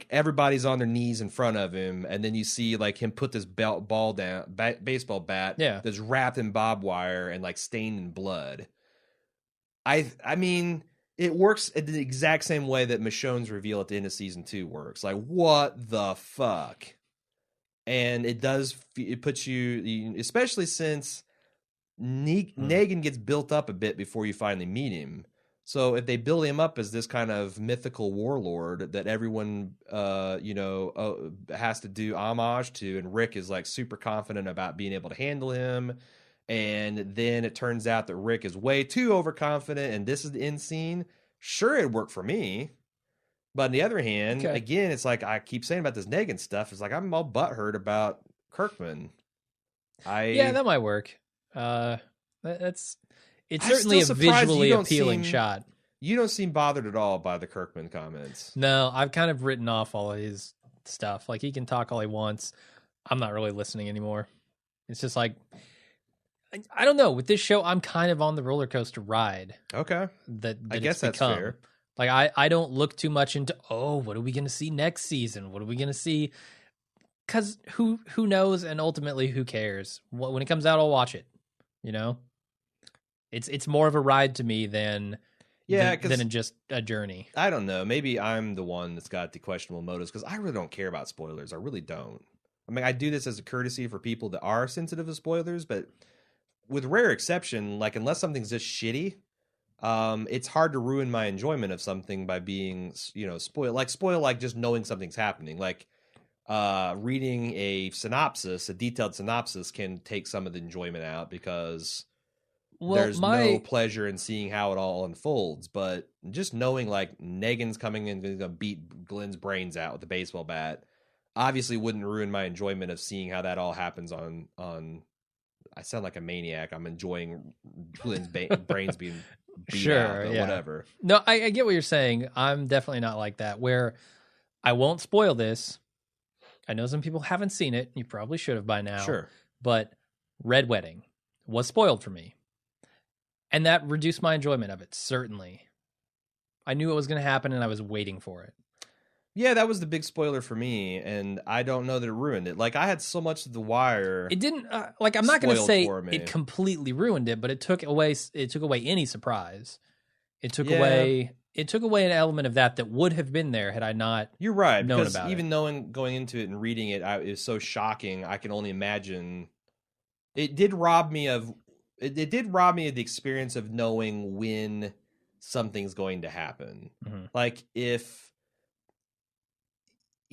everybody's on their knees in front of him, and then you see like him put this baseball bat that's wrapped in barbed wire and like stained in blood. I mean, it works in the exact same way that Michonne's reveal at the end of season 2 works. Like, what the fuck? And it puts you, especially since Negan gets built up a bit before you finally meet him. So if they build him up as this kind of mythical warlord that everyone, has to do homage to, and Rick is like super confident about being able to handle him, and then it turns out that Rick is way too overconfident, and this is the end scene, sure, it'd work for me. But on the other hand, again, it's like I keep saying about this Negan stuff. It's like I'm all butthurt about Kirkman. That might work. It's certainly a visually appealing shot. You don't seem bothered at all by the Kirkman comments. No, I've kind of written off all of his stuff. Like, he can talk all he wants. I'm not really listening anymore. It's just like, I don't know. With this show, I'm kind of on the roller coaster ride. Okay. That I guess that's fair. Like, I don't look too much into, what are we going to see next season? What are we going to see? Because who knows, and ultimately, who cares? When it comes out, I'll watch it. It's more of a ride to me than just a journey. I don't know. Maybe I'm the one that's got the questionable motives because I really don't care about spoilers. I really don't. I mean, I do this as a courtesy for people that are sensitive to spoilers, but with rare exception, like unless something's just shitty, it's hard to ruin my enjoyment of something by being, spoiled. Like just knowing something's happening. Like reading a detailed synopsis can take some of the enjoyment out because there's no pleasure in seeing how it all unfolds. But just knowing like Negan's coming in and gonna beat Glenn's brains out with the baseball bat obviously wouldn't ruin my enjoyment of seeing how that all happens on I sound like a maniac. I'm enjoying Glenn's brains being beat out, but whatever. No, I get what you're saying. I'm definitely not like that, where I won't spoil this. I know some people haven't seen it. You probably should have by now. Sure. But Red Wedding was spoiled for me. And that reduced my enjoyment of it, certainly. I knew it was going to happen, and I was waiting for it. Yeah, that was the big spoiler for me, and I don't know that it ruined it. Like, I had so much of The Wire. It didn't. I'm not going to say it completely ruined it, but it took away any surprise. It took away an element of that would have been there had I not. You're right. Known because about even it. Going into it and reading it, it was so shocking. I can only imagine. It did rob me of the experience of knowing when something's going to happen. Mm-hmm. Like if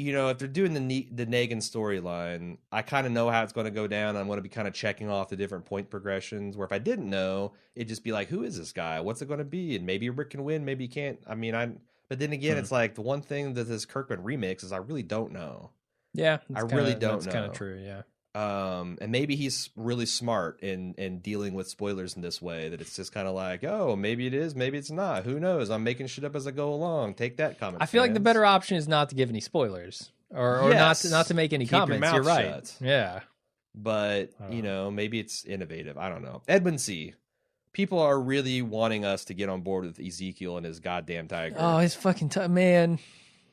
if they're doing the Negan storyline, I kind of know how it's going to go down. I'm going to be kind of checking off the different point progressions. Where if I didn't know, it'd just be like, who is this guy? What's it going to be? And maybe Rick can win, maybe he can't. I mean, But then again, it's like the one thing that this Kirkman remix is I really don't know. Yeah, I really don't know. That's kind of true. Yeah. And maybe he's really smart in dealing with spoilers in this way, that it's just kind of like, oh, maybe it is, maybe it's not. Who knows? I'm making shit up as I go along. Take that comment. I feel like the better option is not to give any spoilers or Yes. not to make any Keep your comments. mouth You're right. shut. Yeah. But, maybe it's innovative. I don't know. Edwin C. People are really wanting us to get on board with Ezekiel and his goddamn tiger. Oh, his fucking man.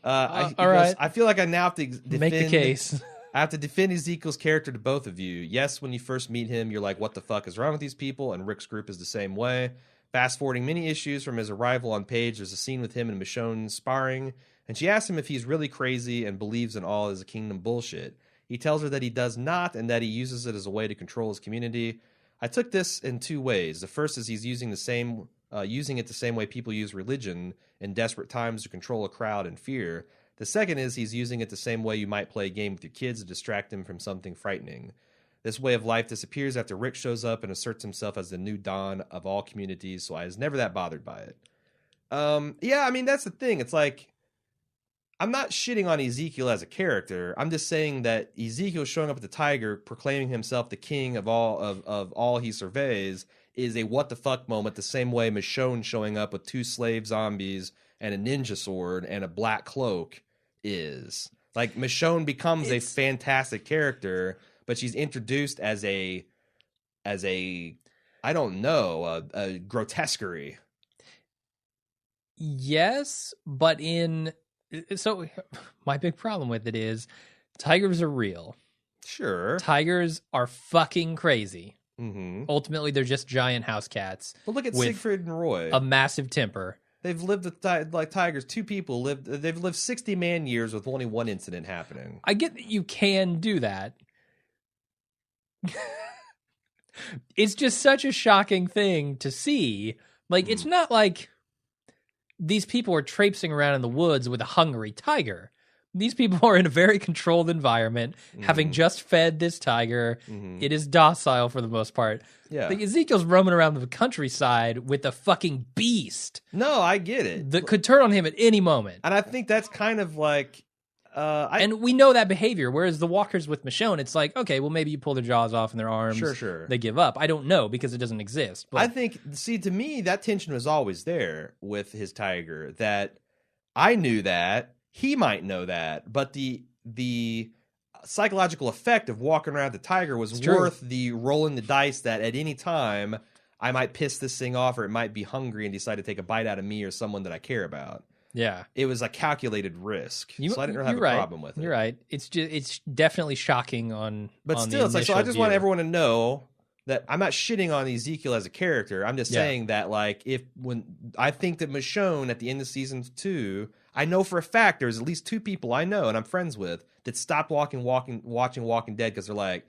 All right. I feel like I now have to defend, make the case. I have to defend Ezekiel's character to both of you. Yes, when you first meet him, you're like, what the fuck is wrong with these people? And Rick's group is the same way. Fast forwarding many issues from his arrival on Paige, there's a scene with him and Michonne sparring, and she asks him if he's really crazy and believes in all his kingdom bullshit. He tells her that he does not, and that he uses it as a way to control his community. I took this in two ways. The first is he's using it the same way people use religion in desperate times to control a crowd and fear. The second is he's using it the same way you might play a game with your kids to distract them from something frightening. This way of life disappears after Rick shows up and asserts himself as the new Don of all communities, so I was never that bothered by it. Yeah, I mean, that's the thing. It's like, I'm not shitting on Ezekiel as a character. I'm just saying that Ezekiel showing up at the tiger, proclaiming himself the king of all he surveys, is a what the fuck moment, the same way Michonne showing up with 2 slave zombies and a ninja sword and a black cloak is. Like, Michonne becomes a fantastic character, but she's introduced as a I don't know, a grotesquerie. Yes, but so my big problem with it is tigers are real. Sure. Tigers are fucking crazy. Mm-hmm. Ultimately, they're just giant house cats. Well, look at Siegfried and Roy. A massive temper. They've lived like tigers. 2 people they've lived 60 man years with only 1 incident happening. I get that you can do that. It's just such a shocking thing to see. Like, it's not like these people are traipsing around in the woods with a hungry tiger. These people are in a very controlled environment, having just fed this tiger. It is docile for the most part. Yeah. Like, Ezekiel's roaming around the countryside with a fucking beast. No, I get it. That could turn on him at any moment. And I think that's kind of like... and we know that behavior, whereas the walkers with Michonne, it's like, okay, well, maybe you pull their jaws off in their arms. Sure. They give up. I don't know because it doesn't exist. But I think, to me, that tension was always there with his tiger, that I knew that, he might know that, but the psychological effect of walking around the tiger was worth the rolling the dice that at any time I might piss this thing off, or it might be hungry and decide to take a bite out of me or someone that I care about. Yeah, it was a calculated risk, so I didn't really have a problem with it. You're right. It's definitely shocking but still, it's like, so I just want everyone to know that I'm not shitting on Ezekiel as a character. I'm just saying that, like, when I think that Michonne at the end of season 2, I know for a fact there's at least 2 people I know and I'm friends with that stopped watching Walking Dead because they're like,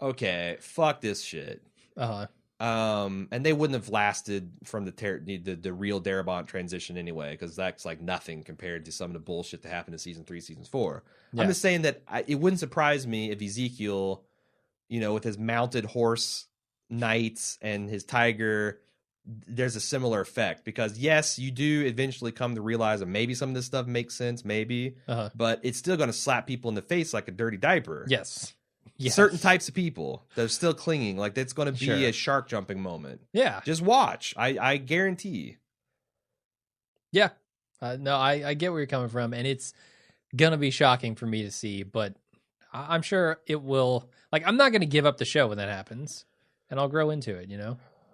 okay, fuck this shit. And they wouldn't have lasted from the real Darabont transition anyway, because that's like nothing compared to some of the bullshit that happened in season 3, season 4. Yeah. I'm just saying that it wouldn't surprise me if Ezekiel, with his mounted horse knights and his tiger, there's a similar effect, because yes, you do eventually come to realize that maybe some of this stuff makes sense, but it's still going to slap people in the face like a dirty diaper. Yes. Certain types of people that are still clinging, like that's going to be a shark jumping moment. Yeah, just watch. I guarantee. Yeah, no, I get where you're coming from, and it's gonna be shocking for me to see, but I'm sure it will. Like, I'm not gonna give up the show when that happens, and I'll grow into it.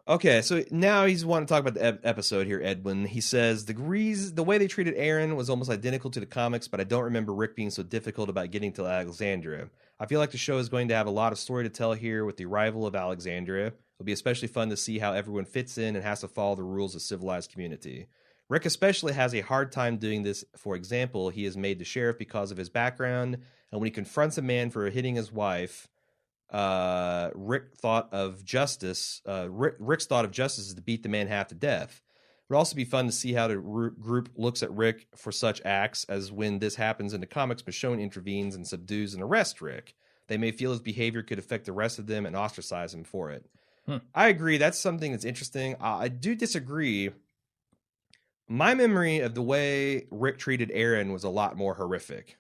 Okay, so now he's wanting to talk about the episode here, Edwin. He says, the way they treated Aaron was almost identical to the comics, but I don't remember Rick being so difficult about getting to Alexandria. I feel like the show is going to have a lot of story to tell here with the arrival of Alexandria. It'll be especially fun to see how everyone fits in and has to follow the rules of civilized community. Rick especially has a hard time doing this. For example, he is made the sheriff because of his background, and when he confronts a man for hitting his wife, Rick's thought of justice is to beat the man half to death. would also be fun to see how the group looks at Rick for such acts, as when this happens in the comics, Michonne intervenes and subdues and arrests Rick. They may feel his behavior could affect the rest of them and ostracize him for it. I agree. That's something that's interesting. I do disagree. My memory of the way Rick treated Aaron was a lot more horrific.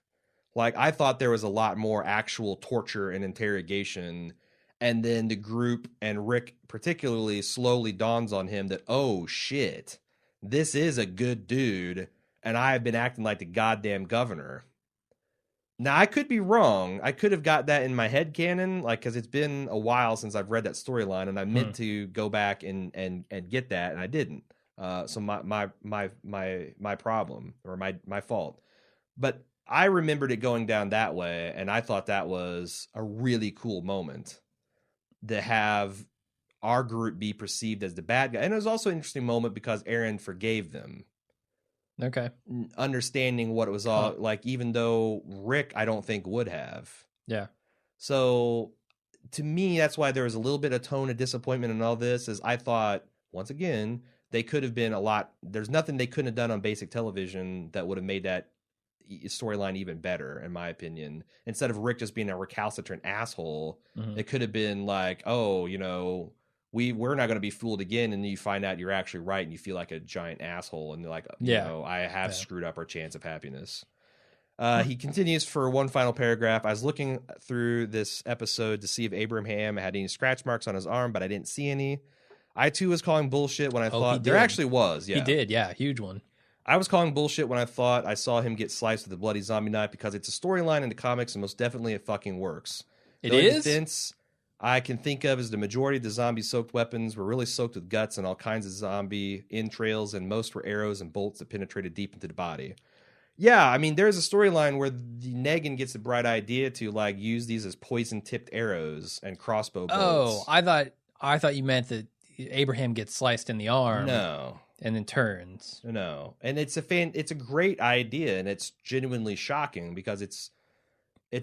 Like, I thought there was a lot more actual torture and interrogation, and then the group and Rick particularly slowly dawns on him that, oh shit, this is a good dude, and I have been acting like the goddamn governor. Now, I could be wrong. I could have got that in my head canon, like, because it's been a while since I've read that storyline, and I meant to go back and get that, and I didn't. So my problem, or my fault. But I remembered it going down that way, and I thought that was a really cool moment to have our group be perceived as the bad guy. And it was also an interesting moment because Aaron forgave them. Okay. Understanding what it was all like, even though Rick, I don't think, would have. Yeah. So to me, that's why there was a little bit of tone of disappointment in all this, is I thought, once again, they could have been a lot. There's nothing they couldn't have done on basic television that would have made that storyline even better, in my opinion. Instead of Rick just being a recalcitrant asshole, it could have been like, oh, you know, we're not going to be fooled again, and then you find out you're actually right, and you feel like a giant asshole, and you're like, you know, I have screwed up our chance of happiness. He continues for one final paragraph. I was looking through this episode to see if Abraham had any scratch marks on his arm, but I didn't see any. I too was calling bullshit when I thought there actually was. Yeah, he did. Yeah, huge one. I was calling bullshit when I thought I saw him get sliced with a bloody zombie knife, because it's a storyline in the comics, and most definitely it fucking works. It is? Defense I can think of is the majority of the zombie-soaked weapons were really soaked with guts and all kinds of zombie entrails, and most were arrows and bolts that penetrated deep into the body. Yeah, I mean, there's a storyline where Negan gets the bright idea to, like, use these as poison-tipped arrows and crossbow bolts. Oh, I thought you meant that Abraham gets sliced in the arm. No. And then turns. No. And it's a great idea, and it's genuinely shocking, because it's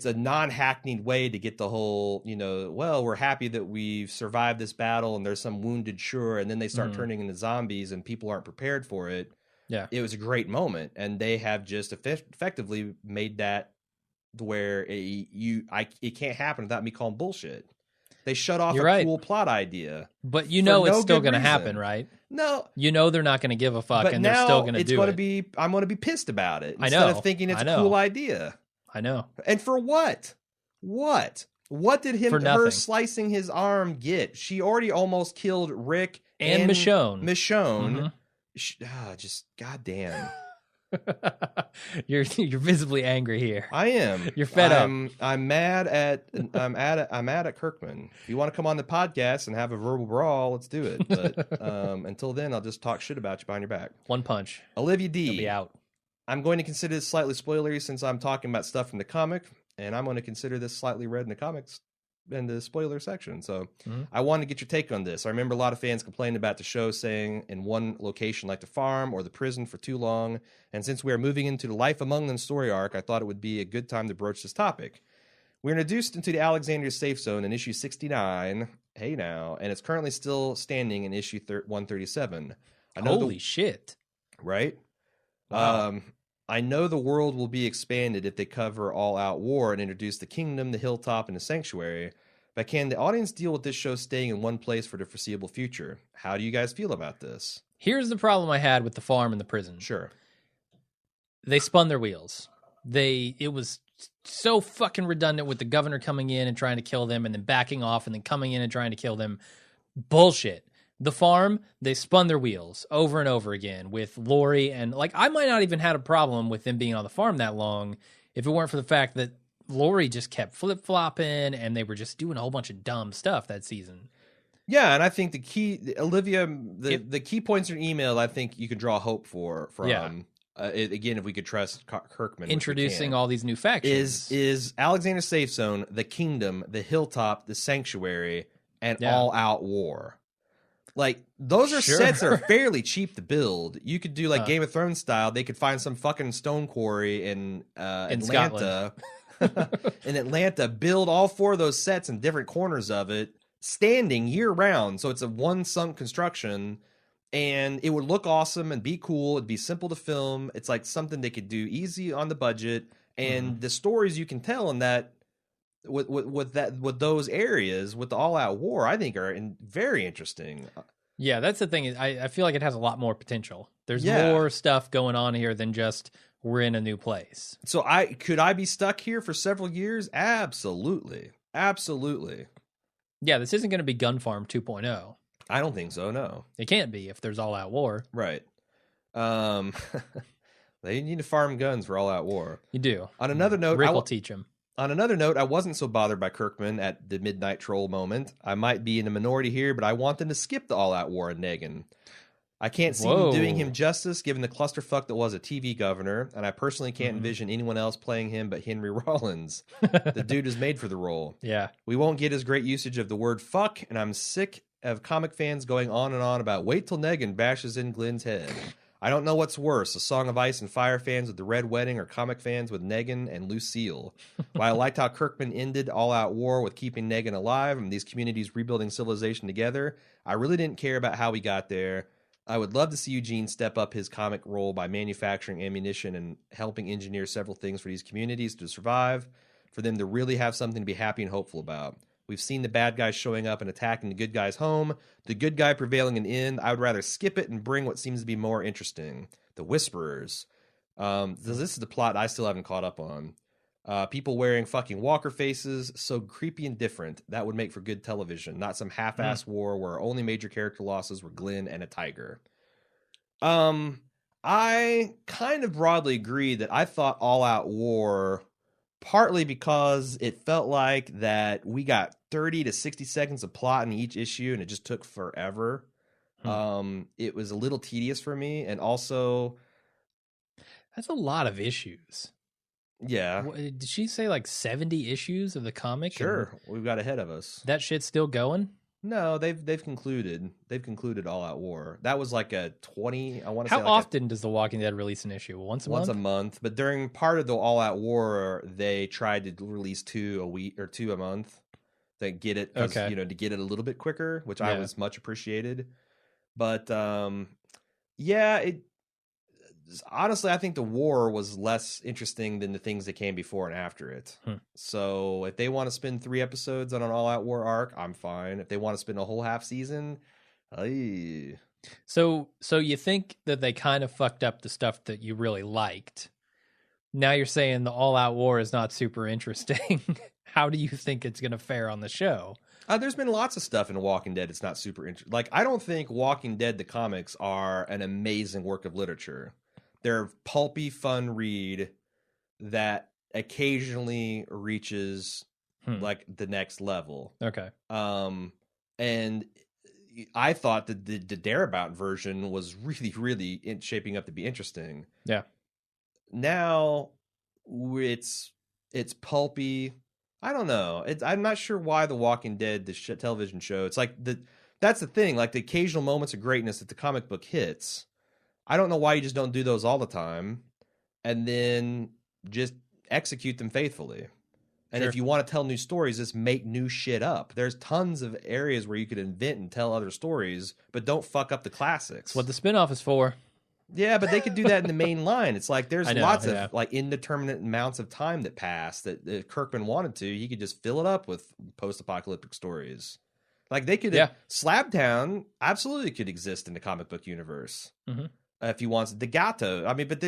a non-hackneyed way to get the whole, you know, well, we're happy that we've survived this battle and there's some wounded, sure, and then they start turning into zombies and people aren't prepared for it. Yeah. It was a great moment, and they have just effectively made that where it can't happen without me calling bullshit. They shut off cool plot idea. But you know it's still going to happen, right? No. You know they're not going to give a fuck, and they're still going to do it. I'm going to be pissed about it instead of thinking it's a cool idea. I know. And for what? What did her slicing his arm get? She already almost killed Rick and Michonne. Just goddamn. You're visibly angry here. I am. You're fed up. I'm mad at Kirkman. If you want to come on the podcast and have a verbal brawl, let's do it. But until then, I'll just talk shit about you behind your back. One punch. Olivia D. You'll be out. I'm going to consider this slightly spoilery since I'm talking about stuff from the comic, and I'm going to consider this slightly read in the comics in the spoiler section. So I wanted to get your take on this. I remember a lot of fans complaining about the show, saying in one location like the farm or the prison for too long. And since we are moving into the Life Among Them story arc, I thought it would be a good time to broach this topic. We're introduced into the Alexandria Safe Zone in issue 69. Hey now, and it's currently still standing in issue 137. Holy shit! Right? Wow. I know the world will be expanded if they cover all-out war and introduce the kingdom, the hilltop, and the sanctuary. But can the audience deal with this show staying in one place for the foreseeable future? How do you guys feel about this? Here's the problem I had with the farm and the prison. Sure. They spun their wheels. It was so fucking redundant with the governor coming in and trying to kill them and then backing off and then coming in and trying to kill them. Bullshit. The farm, they spun their wheels over and over again with Lori, and like I might not even had a problem with them being on the farm that long if it weren't for the fact that Lori just kept flip-flopping and they were just doing a whole bunch of dumb stuff that season. Yeah, and I think the key, Olivia, the key points in your email, I think you could draw hope from. Again, if we could trust Kirkman. Introducing all these new factions. Is Alexander Safe Zone, the kingdom, the hilltop, the sanctuary, and all-out war. Like, those are sets that are fairly cheap to build. You could do like Game of Thrones style. They could find some fucking stone quarry in Atlanta. In Atlanta, build all four of those sets in different corners of it, standing year round. So it's a one sunk construction, And it would look awesome and be cool. It'd be simple to film. It's like something they could do easy on the budget. And the stories you can tell in that with those areas with the all-out war, I think are very interesting. Yeah, that's the thing. I feel like it has a lot more potential. There's more stuff going on here than just we're in a new place. So could I be stuck here for several years? Absolutely. Absolutely. Yeah, this isn't going to be Gun Farm 2.0. I don't think so, no. It can't be if there's all-out war. Right. They need to farm guns for all-out war. You do. On another note, Rick will teach them. On another note, I wasn't so bothered by Kirkman at the Midnight Troll moment. I might be in a minority here, but I want them to skip the all-out war on Negan. I can't see them doing him justice, given the clusterfuck that was a TV governor, and I personally can't envision anyone else playing him but Henry Rollins. The dude is made for the role. Yeah. We won't get his great usage of the word fuck, and I'm sick of comic fans going on and on about wait till Negan bashes in Glenn's head. I don't know what's worse, a Song of Ice and Fire fans with the Red Wedding or comic fans with Negan and Lucille. While I liked how Kirkman ended all-out war with keeping Negan alive and these communities rebuilding civilization together, I really didn't care about how we got there. I would love to see Eugene step up his comic role by manufacturing ammunition and helping engineer several things for these communities to survive, for them to really have something to be happy and hopeful about. We've seen the bad guys showing up and attacking the good guys' home, the good guy prevailing in the end. I would rather skip it and bring what seems to be more interesting. The Whisperers. This is the plot I still haven't caught up on. People wearing fucking walker faces, so creepy and different. That would make for good television, not some half-ass war where our only major character losses were Glenn and a tiger. I kind of broadly agree that I thought All Out War, partly because it felt like that we got 30 to 60 seconds of plot in each issue and it just took forever. It was a little tedious for me, and also that's a lot of issues. Yeah. Did she say like 70 issues of the comic? Sure. We've got ahead of us. That shit's still going? No, they've concluded. They've concluded All Out War. That was like a 20, I want to say. How often does The Walking Dead release an issue? Once a month? Once a month. But during part of the All Out War, they tried to release 2 a week or 2 a month. To get it, to get it a little bit quicker, which I was much appreciated. But honestly, I think the war was less interesting than the things that came before and after it. So if they want to spend 3 episodes on an all-out war arc, I'm fine. If they want to spend a whole half season, So you think that they kind of fucked up the stuff that you really liked. Now you're saying the all-out war is not super interesting. How do you think it's going to fare on the show? There's been lots of stuff in Walking Dead. It's not super interesting. Like, I don't think Walking Dead, the comics, are an amazing work of literature. They're pulpy, fun read that occasionally reaches like the next level. Okay. And I thought that the Darabout version was really, really shaping up to be interesting. Yeah. Now it's pulpy. I don't know. I'm not sure why The Walking Dead, the television show, it's like that's the thing. Like the occasional moments of greatness that the comic book hits. I don't know why you just don't do those all the time and then just execute them faithfully. And if you want to tell new stories, just make new shit up. There's tons of areas where you could invent and tell other stories, but don't fuck up the classics. That's what the spinoff is for. Yeah, but they could do that in the main line. It's like there's lots of like indeterminate amounts of time that pass that if Kirkman wanted to, he could just fill it up with post-apocalyptic stories. Like they could, Slabtown absolutely could exist in the comic book universe. If you want the Gato. I mean, but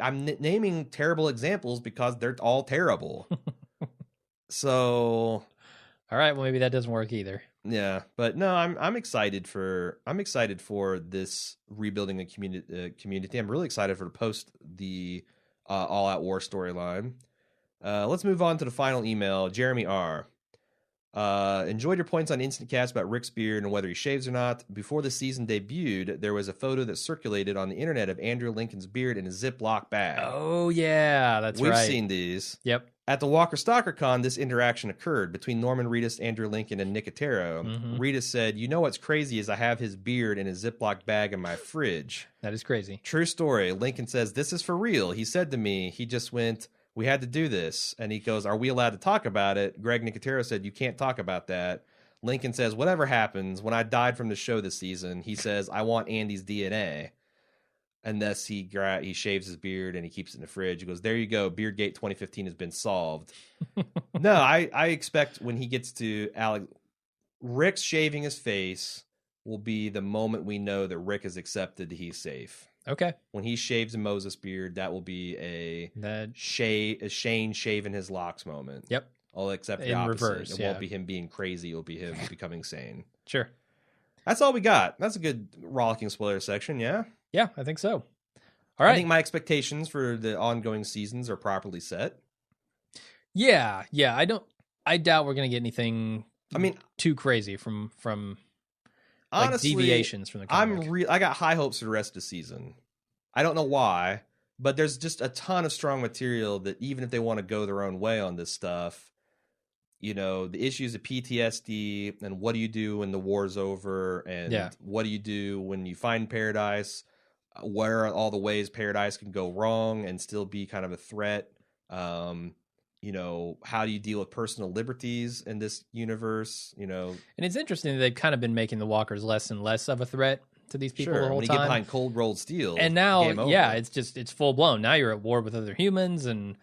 I'm naming terrible examples because they're all terrible. So, all right, well maybe that doesn't work either. Yeah, but no, I'm excited for this rebuilding a community. I'm really excited for post the All Out War storyline. Let's move on to the final email. Jeremy R. Enjoyed your points on Instant Cast about Rick's beard and whether he shaves or not. Before the season debuted, there was a photo that circulated on the internet of Andrew Lincoln's beard in a Ziploc bag. Oh yeah, We've seen these. Yep. At the Walker Stalker Con, this interaction occurred between Norman Reedus, Andrew Lincoln, and Nicotero. Reedus said, "You know what's crazy is I have his beard in a Ziploc bag in my fridge." That is crazy. True story. Lincoln says, "This is for real. He said to me, he just went, we had to do this." And he goes, "Are we allowed to talk about it?" Greg Nicotero said, "You can't talk about that." Lincoln says, whatever happens, when I died from the show this season, he says, I want Andy's DNA. And thus he shaves his beard and he keeps it in the fridge. He goes, there you go. Beardgate 2015 has been solved. No, I expect when he gets to Alex, Rick's shaving his face will be the moment we know that Rick has accepted that he's safe. Okay. When he shaves a Moses beard, that will be a Shane shaving his locks moment. Yep. I'll accept the in opposite. reverse. It won't be him being crazy. It'll be him becoming sane. Sure. That's all we got. That's a good rollicking spoiler section, yeah? Yeah, I think so. All right. I think my expectations for the ongoing seasons are properly set. Yeah. I doubt we're going to get anything too crazy from honestly, like deviations from the comic. I got high hopes for the rest of the season. I don't know why, but there's just a ton of strong material that even if they want to go their own way on this stuff, the issues of PTSD and what do you do when the war's over and what do you do when you find Paradise? Where are all the ways Paradise can go wrong and still be kind of a threat? How do you deal with personal liberties in this universe? And it's interesting that they've kind of been making the Walkers less and less of a threat to these people the whole when you time. get behind cold rolled steel, and now, it's full blown. Now you're at war with other humans, and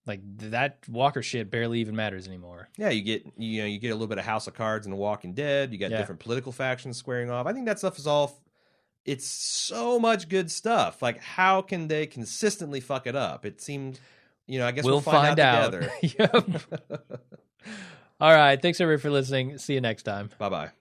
like that Walker shit barely even matters anymore. Yeah, you get a little bit of House of Cards and The Walking Dead. You got different political factions squaring off. I think that stuff is all. It's so much good stuff. Like, how can they consistently fuck it up? It seemed, I guess we'll find out together. Yep. All right. Thanks everybody for listening. See you next time. Bye-bye.